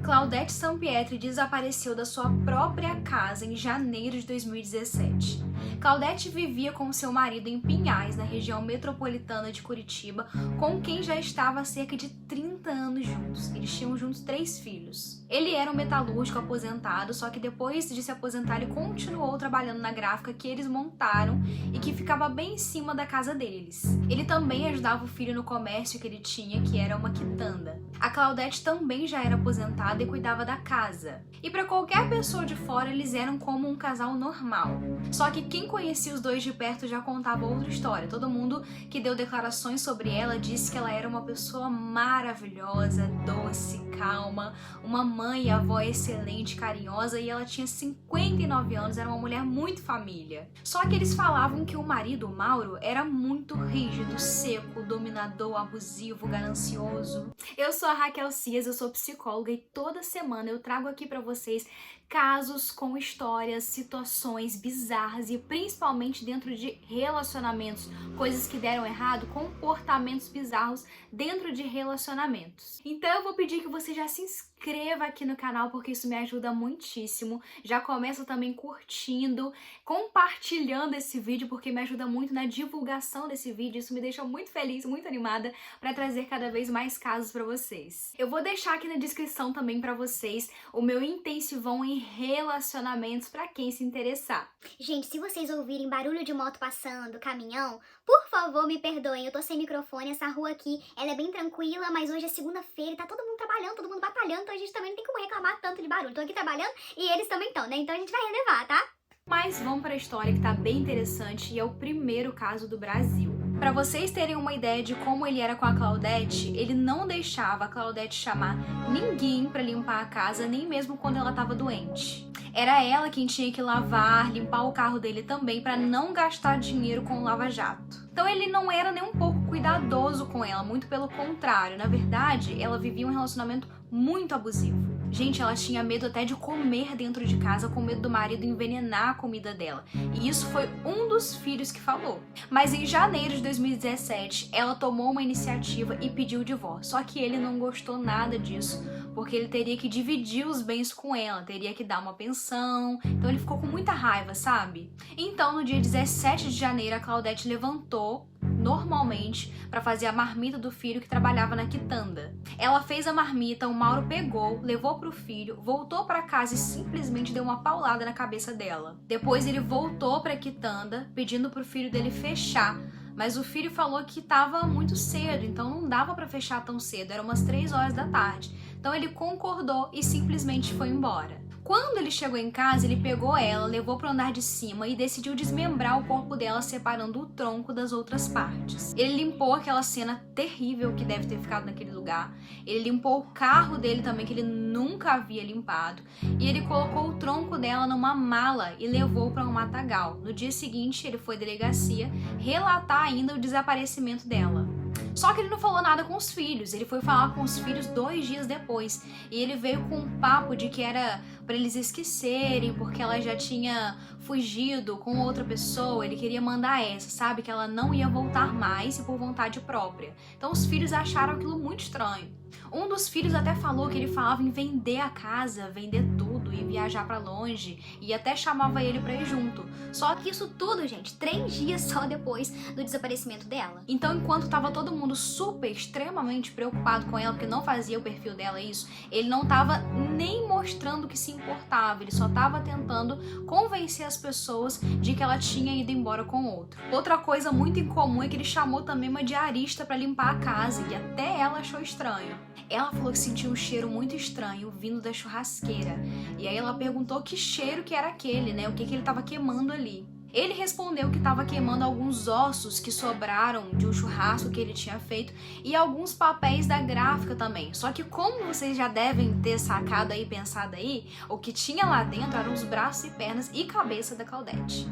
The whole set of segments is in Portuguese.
Claudete Sampietri desapareceu da sua própria casa em janeiro de 2017. Claudete vivia com seu marido em Pinhais, na região metropolitana de Curitiba, com quem já estava há cerca de 30 anos juntos. Eles tinham juntos 3 filhos. Ele era um metalúrgico aposentado, só que depois de se aposentar ele continuou trabalhando na gráfica que eles montaram e que ficava bem em cima da casa deles. Ele também ajudava o filho no comércio que ele tinha, que era uma quitanda. A Claudete também já era aposentada e cuidava da casa. E para qualquer pessoa de fora, eles eram como um casal normal. Só que quem conhecia os dois de perto já contava outra história. Todo mundo que deu declarações sobre ela disse que ela era uma pessoa maravilhosa, doce, calma, uma mãe e avó excelente, carinhosa, e ela tinha 59 anos, era uma mulher muito família. Só que eles falavam que o marido, o Mauro, era muito rígido, seco, dominador, abusivo, ganancioso. Eu sou a Raquel Cias, eu sou psicóloga e toda semana eu trago aqui pra vocês casos com histórias, situações bizarras e principalmente dentro de relacionamentos, coisas que deram errado, comportamentos bizarros dentro de relacionamentos. Então eu vou pedir que você já se inscreva aqui no canal porque isso me ajuda muitíssimo. Já começa também curtindo, compartilhando esse vídeo porque me ajuda muito na divulgação desse vídeo. Isso me deixa muito feliz, muito animada para trazer cada vez mais casos para vocês. Eu vou deixar aqui na descrição também para vocês o meu intensivão em relacionamentos para quem se interessar. Gente, se vocês ouvirem barulho de moto passando, caminhão, por favor me perdoem, eu tô sem microfone, essa rua aqui, ela é bem tranquila, mas hoje é segunda-feira e tá todo mundo trabalhando, todo mundo batalhando, então a gente também não tem como reclamar tanto de barulho. Tô aqui trabalhando e eles também estão, né? Então a gente vai relevar, tá? Mas vamos para a história que tá bem interessante e é o primeiro caso do Brasil. Para vocês terem uma ideia de como ele era com a Claudete, ele não deixava a Claudete chamar ninguém para limpar a casa, nem mesmo quando ela estava doente. Era ela quem tinha que lavar, limpar o carro dele também para não gastar dinheiro com o lava-jato. Então ele não era nem um pouco cuidadoso com ela, muito pelo contrário. Na verdade, ela vivia um relacionamento muito abusivo. Gente, ela tinha medo até de comer dentro de casa, com medo do marido envenenar a comida dela. E isso foi um dos filhos que falou. Mas em janeiro de 2017, ela tomou uma iniciativa e pediu o divórcio. Só que ele não gostou nada disso, porque ele teria que dividir os bens com ela, teria que dar uma pensão. Então ele ficou com muita raiva, sabe? Então, no dia 17 de janeiro, a Claudete levantou normalmente para fazer a marmita do filho que trabalhava na quitanda. Ela fez a marmita, o Mauro pegou, levou pro filho, voltou para casa e simplesmente deu uma paulada na cabeça dela. Depois ele voltou para a quitanda, pedindo pro filho dele fechar, mas o filho falou que estava muito cedo, então não dava para fechar tão cedo, eram umas 3 horas da tarde. Então ele concordou e simplesmente foi embora. Quando ele chegou em casa, ele pegou ela, levou para o andar de cima e decidiu desmembrar o corpo dela, separando o tronco das outras partes. Ele limpou aquela cena terrível que deve ter ficado naquele lugar. Ele limpou o carro dele também, que ele nunca havia limpado. E ele colocou o tronco dela numa mala e levou para um matagal. No dia seguinte, ele foi à delegacia relatar ainda o desaparecimento dela. Só que ele não falou nada com os filhos, ele foi falar com os filhos 2 dias depois. E ele veio com um papo de que era para eles esquecerem, porque ela já tinha fugido com outra pessoa, ele queria mandar essa, sabe? Que ela não ia voltar mais e por vontade própria. Então os filhos acharam aquilo muito estranho. Um dos filhos até falou que ele falava em vender a casa, vender tudo e viajar pra longe, e até chamava ele pra ir junto. Só que isso tudo, gente, 3 dias só depois do desaparecimento dela. Então, enquanto tava todo mundo super, extremamente preocupado com ela, porque não fazia o perfil dela isso, ele não tava nem mostrando que se importava, ele só tava tentando convencer as pessoas de que ela tinha ido embora com outro. Outra coisa muito incomum é que ele chamou também uma diarista pra limpar a casa, e até ela achou estranho. Ela falou que sentiu um cheiro muito estranho vindo da churrasqueira. E aí ela perguntou que cheiro que era aquele, né? O que ele estava queimando ali. Ele respondeu que estava queimando alguns ossos que sobraram de um churrasco que ele tinha feito e alguns papéis da gráfica também. Só que como vocês já devem ter sacado aí, pensado aí, o que tinha lá dentro eram os braços e pernas e cabeça da Claudete.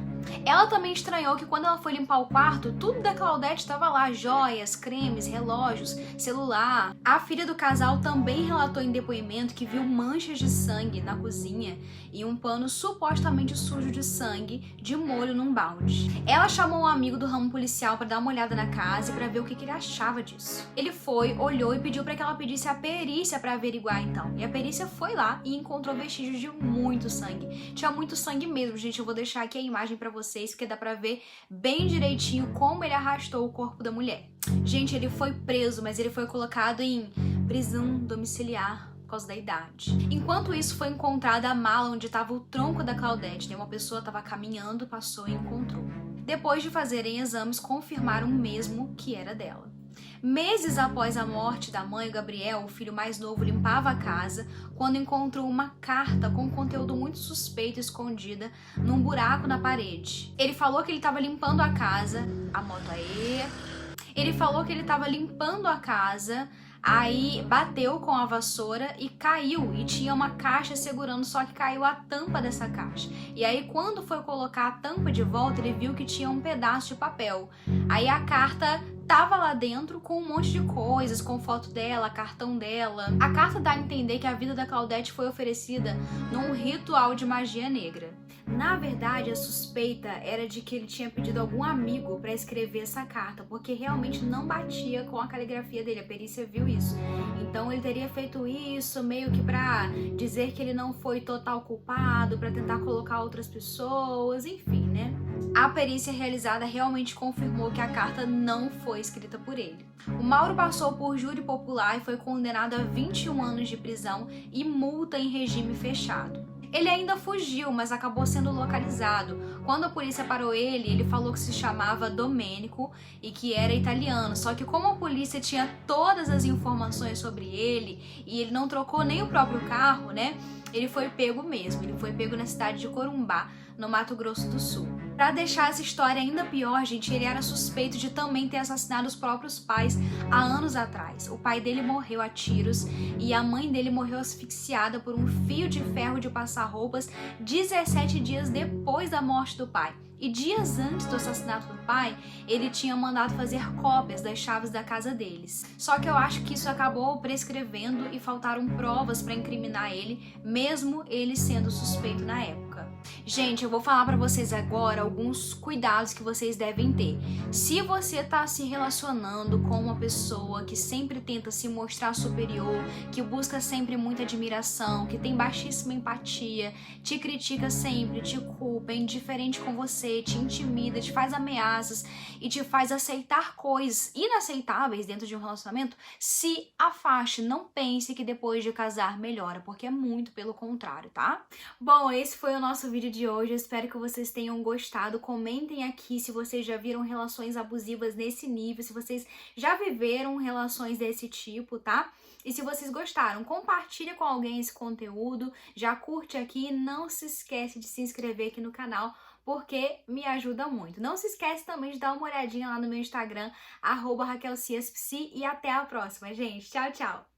Ela também estranhou que quando ela foi limpar o quarto, tudo da Claudete estava lá, joias, cremes, relógios, celular. A filha do casal também relatou em depoimento que viu manchas de sangue na cozinha e um pano supostamente sujo de sangue de molho num balde. Ela chamou um amigo do ramo policial para dar uma olhada na casa e para ver o que ele achava disso. Ele foi, olhou e pediu para que ela pedisse a perícia para averiguar então. E a perícia foi lá e encontrou vestígios de muito sangue. Tinha muito sangue mesmo, gente. Eu vou deixar aqui a imagem para vocês, porque dá pra ver bem direitinho como ele arrastou o corpo da mulher. Gente, ele foi preso, mas ele foi colocado em prisão domiciliar por causa da idade. Enquanto isso, foi encontrada a mala onde estava o tronco da Claudete, né? Uma pessoa estava caminhando, passou e encontrou. Depois de fazerem exames, confirmaram mesmo que era dela. Meses após a morte da mãe, o Gabriel, o filho mais novo, limpava a casa quando encontrou uma carta com conteúdo muito suspeito escondida num buraco na parede. Ele falou que ele estava limpando a casa, a moto aí. Ele falou que ele estava limpando a casa, aí bateu com a vassoura e caiu, e tinha uma caixa segurando, só que caiu a tampa dessa caixa. E aí quando foi colocar a tampa de volta, ele viu que tinha um pedaço de papel. Aí a carta tava lá dentro com um monte de coisas, com foto dela, cartão dela. A carta dá a entender que a vida da Claudete foi oferecida num ritual de magia negra. Na verdade, a suspeita era de que ele tinha pedido a algum amigo para escrever essa carta, porque realmente não batia com a caligrafia dele, a perícia viu isso. Então ele teria feito isso meio que para dizer que ele não foi total culpado, para tentar colocar outras pessoas, enfim, né? A perícia realizada realmente confirmou que a carta não foi escrita por ele. O Mauro passou por júri popular e foi condenado a 21 anos de prisão e multa em regime fechado. Ele ainda fugiu, mas acabou sendo localizado. Quando a polícia parou ele, ele falou que se chamava Domênico e que era italiano. Só que como a polícia tinha todas as informações sobre ele e ele não trocou nem o próprio carro, né? Ele foi pego mesmo. Ele foi pego na cidade de Corumbá, no Mato Grosso do Sul. Pra deixar essa história ainda pior, gente, ele era suspeito de também ter assassinado os próprios pais há anos atrás. O pai dele morreu a tiros e a mãe dele morreu asfixiada por um fio de ferro de passar roupas 17 dias depois da morte do pai. E dias antes do assassinato do pai, ele tinha mandado fazer cópias das chaves da casa deles. Só que eu acho que isso acabou prescrevendo e faltaram provas para incriminar ele, mesmo ele sendo suspeito na época. Gente, eu vou falar pra vocês agora alguns cuidados que vocês devem ter. Se você tá se relacionando com uma pessoa que sempre tenta se mostrar superior, que busca sempre muita admiração, que tem baixíssima empatia, te critica sempre, te culpa, é indiferente com você, te intimida, te faz ameaças e te faz aceitar coisas inaceitáveis dentro de um relacionamento, se afaste, não pense que depois de casar melhora, porque é muito pelo contrário, tá? Bom, esse foi o nosso vídeo de hoje, eu espero que vocês tenham gostado. Comentem aqui se vocês já viram relações abusivas nesse nível, se vocês já viveram relações desse tipo, tá? E se vocês gostaram, compartilha com alguém esse conteúdo, já curte aqui, não se esquece de se inscrever aqui no canal, porque me ajuda muito. Não se esquece também de dar uma olhadinha lá no meu Instagram, @RaquelCiasPsi, e até a próxima, gente. Tchau, tchau!